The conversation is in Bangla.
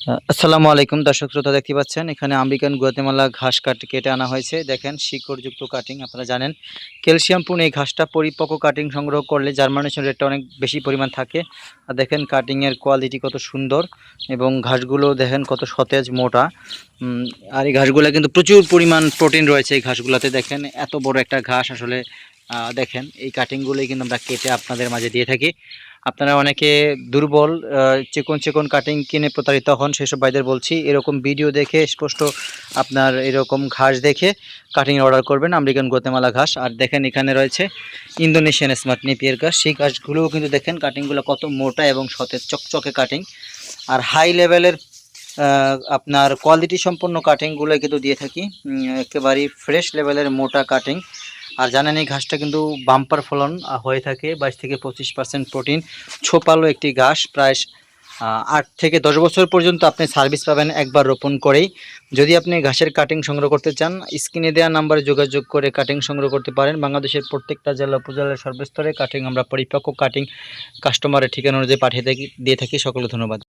আসসালামু আলাইকুম দর্শক শ্রোতা দেখতে পাচ্ছেন এখানে আমেরিকান গুয়াতেমালা ঘাস কেটে আনা হয়েছে। দেখেন শিকড়যুক্ত কাটিং। আপনারা জানেন ক্যালসিয়ামপূর্ণ এই ঘাসটা পরিপক্ক কাটিং সংগ্রহ করলে জার্মিনেশন রেটটা অনেক বেশি পরিমাণ থাকে। আর দেখেন কাটিংয়ের কোয়ালিটি কত সুন্দর এবং ঘাসগুলো দেখেন কত সতেজ মোটা। আর এই ঘাসগুলো কিন্তু প্রচুর পরিমাণ প্রোটিন রয়েছে এই ঘাসগুলোতে। দেখেন এত বড় একটা ঘাস আসলে দেখেন এই কাটিংগুলোই কিন্তু আমরা কেটে আপনাদের মাঝে দিয়ে থাকি। আপনারা অনেকে দুর্বল চিকন চিকন কাটিং কিনে প্রতারিত হন, সেসব ভাইদের বলছি এরকম ভিডিও দেখে স্পষ্ট আপনার এরকম ঘাস দেখে কাটিং অর্ডার করবেন, আমেরিকান গুয়াতেমালা ঘাস। আর দেখেন এখানে রয়েছে ইন্দোনেশিয়ান স্মার্ট নেপিয়ার ঘাস। সেই ঘাসগুলোও কিন্তু দেখেন কাটিংগুলো কত মোটা এবং সতেজ চকচকে কাটিং। আর হাই লেভেলের আপনার কোয়ালিটি সম্পন্ন কাটিংগুলো কিন্তু দিয়ে থাকি, একেবারেই ফ্রেশ লেভেলের মোটা কাটিং। আর জানেন এই ঘাসটা কিন্তু বাম্পার ফলন হয়ে থাকে, 22 থেকে 25% প্রোটিন, ছোপালো একটি ঘাস। প্রায় 8 থেকে 10 বছর পর্যন্ত আপনি সার্ভিস পাবেন একবার রোপণ করেই। যদি আপনি ঘাসের কাটিং সংগ্রহ করতে চান, স্ক্রিনে দেওয়া নাম্বারে যোগাযোগ করে কাটিং সংগ্রহ করতে পারেন। বাংলাদেশের প্রত্যেকটা জেলা উপজেলার সর্বস্তরে কাটিং আমরা পরিপক্ক কাটিং কাস্টমারের ঠিকানা অনুযায়ী পাঠিয়ে দিয়ে থাকি। সকলে ধন্যবাদ।